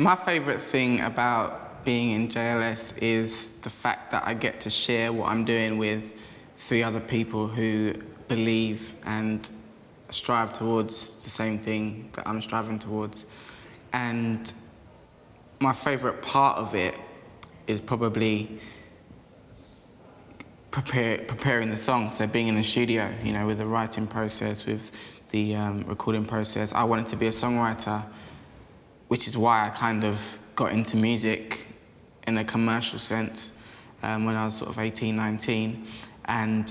My favourite thing about being in JLS is the fact that I get to share what I'm doing with 3 other people who believe and strive towards the same thing that I'm striving towards. And my favourite part of it is probably preparing the song, so being in the studio, you know, with the writing process, with the recording process. I wanted to be a songwriter, which is why I kind of got into music in a commercial sense when I was sort of 18, 19, and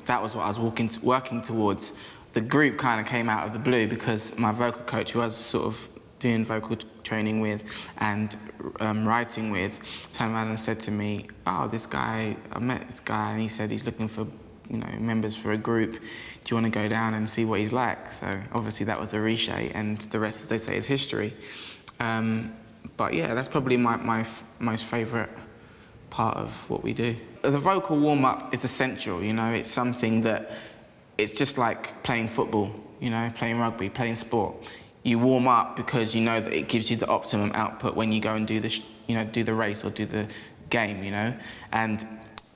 that was what I was working towards. The group kind of came out of the blue because my vocal coach, who I was sort of doing vocal training with and writing with, turned around and said to me, "Oh, this guy, I met this guy and he said he's looking for, you know, members for a group. Do you want to go down and see what he's like?" So obviously that was a reshape, and the rest, as they say, is history. But yeah, that's probably my most favourite part of what we do. The vocal warm-up is essential, you know, it's something that, it's just like playing football, you know, playing rugby, playing sport. You warm up because you know that it gives you the optimum output when you go and do the, do the race or do the game, you know, and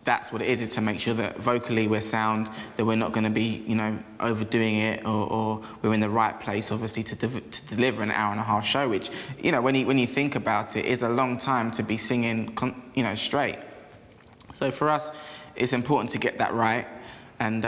that's what it is to make sure that vocally we're sound, that we're not going to be, you know, overdoing it, or we're in the right place, obviously, to deliver an hour-and-a-half show, which, you know, when you think about it, is a long time to be singing, you know, straight. So for us, it's important to get that right, and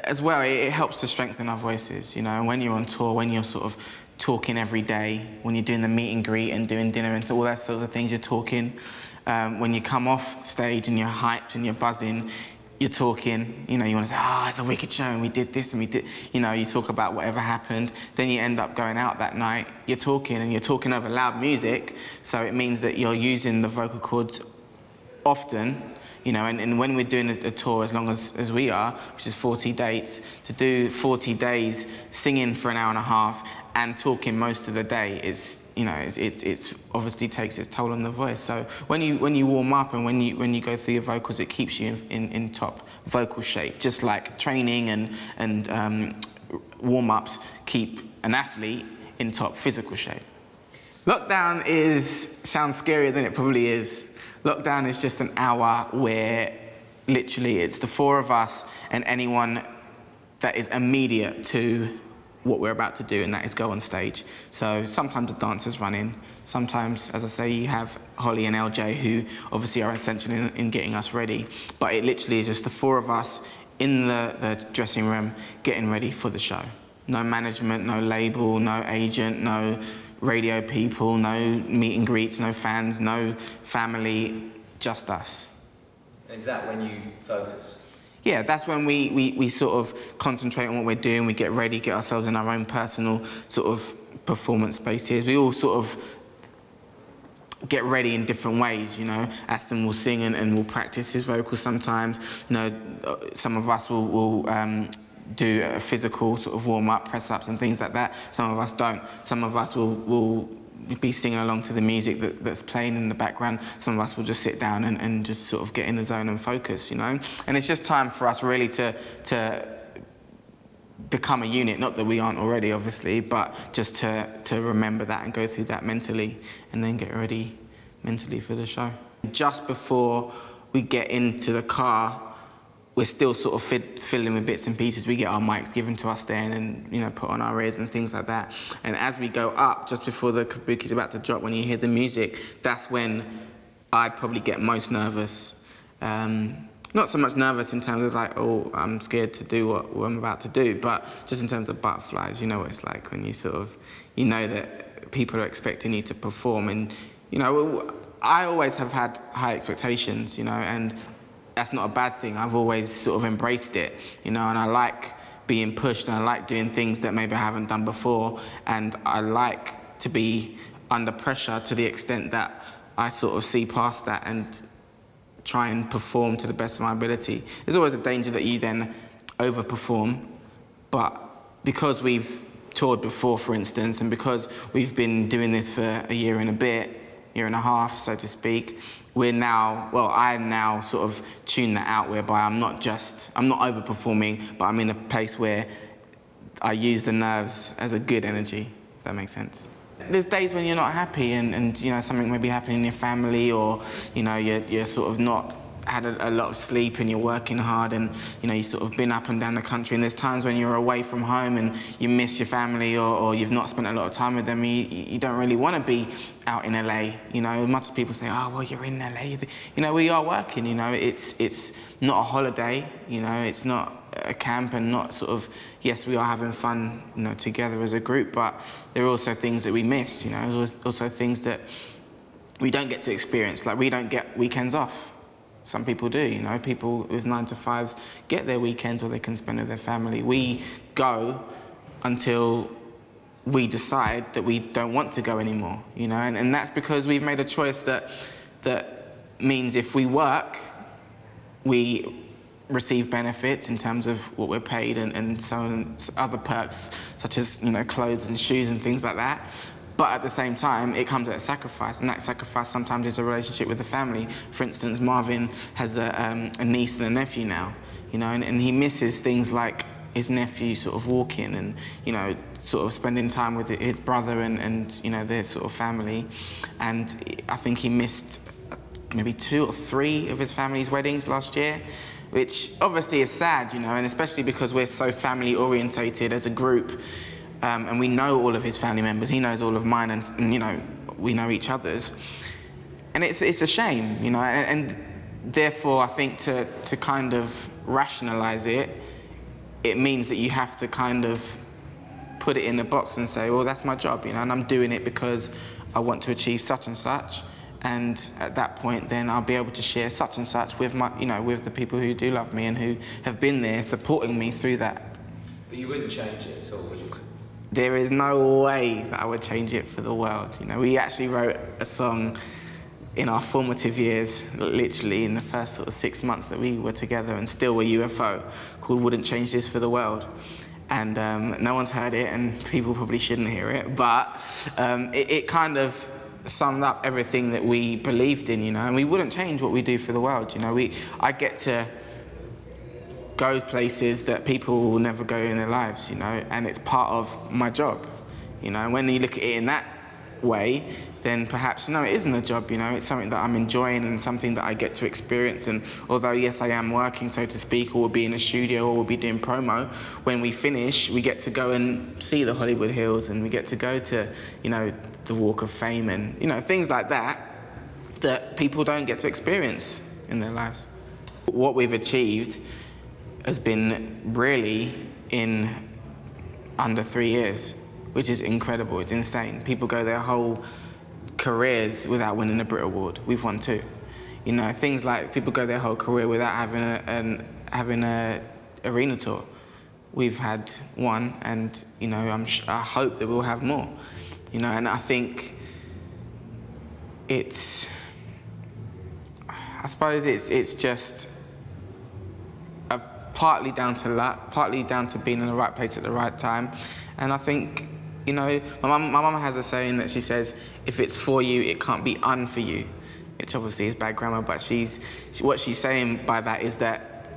as well, it helps to strengthen our voices, you know, and when you're on tour, when you're sort of talking every day, when you're doing the meet and greet and doing dinner and all that sorts of things, you're talking. When you come off stage and you're hyped and you're buzzing, you're talking, you know, you want to say, "Oh, it's a wicked show and we did this and we did," you know, you talk about whatever happened. Then you end up going out that night, you're talking, and you're talking over loud music, so it means that you're using the vocal cords often, you know, and when we're doing a tour as long as we are, which is 40 dates, to do 40 days singing for an hour and a half and talking most of the day, is, you know, it's obviously takes its toll on the voice. So when you warm up and when you go through your vocals, it keeps you in top vocal shape, just like training and warm-ups keep an athlete in top physical shape. Lockdown sounds scarier than it probably is. Lockdown is just an hour where literally it's the 4 of us and anyone that is immediate to what we're about to do, and that is go on stage. So sometimes the dancers run in, sometimes, as I say, you have Holly and LJ, who obviously are essential in getting us ready, but it literally is just the 4 of us in the dressing room getting ready for the show. No management, no label, no agent, no radio people, no meet and greets, no fans, no family, just us. Is that when you focus? Yeah, that's when we sort of concentrate on what we're doing, we get ready, get ourselves in our own personal sort of performance spaces. We all sort of get ready in different ways, you know. Aston will sing and will practice his vocals sometimes. You know, some of us will do a physical sort of warm-up, press-ups and things like that. Some of us don't. Some of us will be singing along to the music that's playing in the background. Some of us will just sit down and just sort of get in the zone and focus, you know? And it's just time for us really to become a unit, not that we aren't already, obviously, but just to remember that and go through that mentally and then get ready mentally for the show. Just before we get into the car, we're still sort of filling with bits and pieces. We get our mics given to us then and, you know, put on our ears and things like that. And as we go up, just before the kabuki's about to drop, when you hear the music, that's when I'd probably get most nervous. Not so much nervous in terms of like, oh, I'm scared to do what I'm about to do, but just in terms of butterflies. You know what it's like when you sort of, you know that people are expecting you to perform. And, you know, I always have had high expectations, you know, and that's not a bad thing. I've always sort of embraced it, you know, and I like being pushed and I like doing things that maybe I haven't done before, and I like to be under pressure to the extent that I sort of see past that and try and perform to the best of my ability. There's always a danger that you then overperform, but because we've toured before, for instance, and because we've been doing this for a year and a bit, year and a half, so to speak, we're now, well, I'm now sort of tuned that out, whereby I'm not overperforming, but I'm in a place where I use the nerves as a good energy, if that makes sense. there's days when you're not happy and you know, something may be happening in your family, or, you know, you're sort of not had a lot of sleep and you're working hard, and, you know, you've sort of been up and down the country, and there's times when you're away from home and you miss your family, or you've not spent a lot of time with them. You don't really want to be out in LA, you know. Much as people say, oh, well, you're in LA. You know, we are working, you know. It's not a holiday, you know. It's not a camp, and not sort of, yes, we are having fun, you know, together as a group, but there are also things that we miss, you know. There's also things that we don't get to experience, like we don't get weekends off. Some people do, you know. People with 9-to-5s get their weekends where they can spend with their family. We go until we decide that we don't want to go anymore, you know, and that's because we've made a choice that means if we work, we receive benefits in terms of what we're paid, and so on, other perks such as, you know, clothes and shoes and things like that. But at the same time, it comes at a sacrifice, and that sacrifice sometimes is a relationship with the family. For instance, Marvin has a niece and a nephew now, you know, and he misses things like his nephew sort of walking and, you know, sort of spending time with his brother and you know, their sort of family. And I think he missed maybe 2 or 3 of his family's weddings last year, which obviously is sad, you know, and especially because we're so family orientated as a group. And we know all of his family members, he knows all of mine, and you know, we know each other's. And it's a shame, you know, and therefore I think to kind of rationalize it, it means that you have to kind of put it in a box and say, well, that's my job, you know, and I'm doing it because I want to achieve such and such. And at that point, then I'll be able to share such and such with my, you know, with the people who do love me and who have been there supporting me through that. But you wouldn't change it at all, would you? There is no way that I would change it for the world. You know, we actually wrote a song in our formative years, literally in the first sort of 6 months that we were together and still were UFO, called Wouldn't Change This for the World. And no one's heard it, and people probably shouldn't hear it, but it kind of summed up everything that we believed in, you know, and we wouldn't change what we do for the world, you know. I get to go places that people will never go in their lives, you know, and it's part of my job, you know. And when you look at it in that way, then perhaps, no, it isn't a job, you know, it's something that I'm enjoying and something that I get to experience. And although, yes, I am working, so to speak, or we'll be in a studio or we'll be doing promo, when we finish, we get to go and see the Hollywood Hills, and we get to go to, you know, the Walk of Fame, and, you know, things like that that people don't get to experience in their lives. What we've achieved has been really in under 3 years, which is incredible. It's insane. People go their whole careers without winning a Brit Award. We've won 2. You know, things like people go their whole career without having a arena tour. We've had 1, and, you know, I hope that we'll have more. You know, and I think I suppose it's just partly down to luck, partly down to being in the right place at the right time. And I think, you know, my mum has a saying that she says, if it's for you, it can't be for you, which obviously is bad grammar, but what she's saying by that is that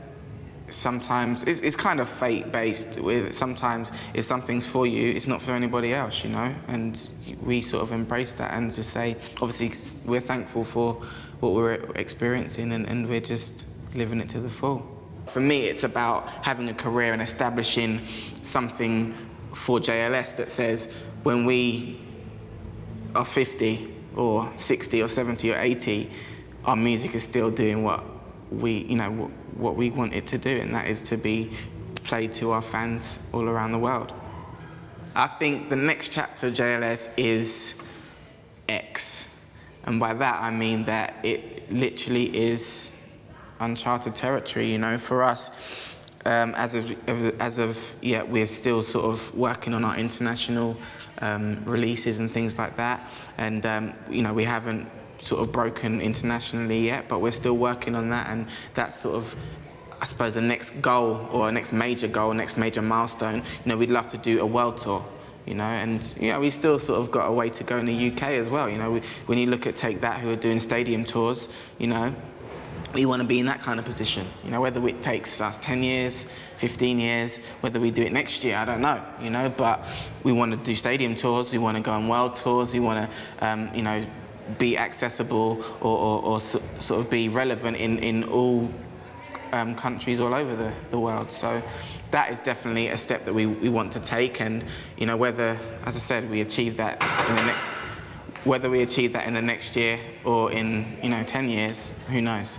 sometimes, it's kind of fate-based, with sometimes if something's for you, it's not for anybody else, you know? And we sort of embrace that and just say, obviously, we're thankful for what we're experiencing, and we're just living it to the full. For me, it's about having a career and establishing something for JLS that says when we are 50 or 60 or 70 or 80, our music is still doing what we want it to do, and that is to be played to our fans all around the world. I think the next chapter of JLS is X, and by that I mean that it literally is uncharted territory, you know, for us. As of yet, we're still sort of working on our international releases and things like that, and you know, we haven't sort of broken internationally yet, but we're still working on that, and that's sort of, I suppose, the next goal, or a next major goal, next major milestone. You know, we'd love to do a world tour, you know, and, you know, we still sort of got a way to go in the UK as well, you know. When you look at Take That, who are doing stadium tours, you know, we want to be in that kind of position. You know, whether it takes us 10 years, 15 years, whether we do it next year, I don't know, you know, but we want to do stadium tours, we want to go on world tours, we want to, you know, be accessible or sort of be relevant in all countries all over the world. So that is definitely a step that we want to take, and, you know, whether, as I said, we achieve that in the whether we achieve that in the next year or in, you know, 10 years, who knows?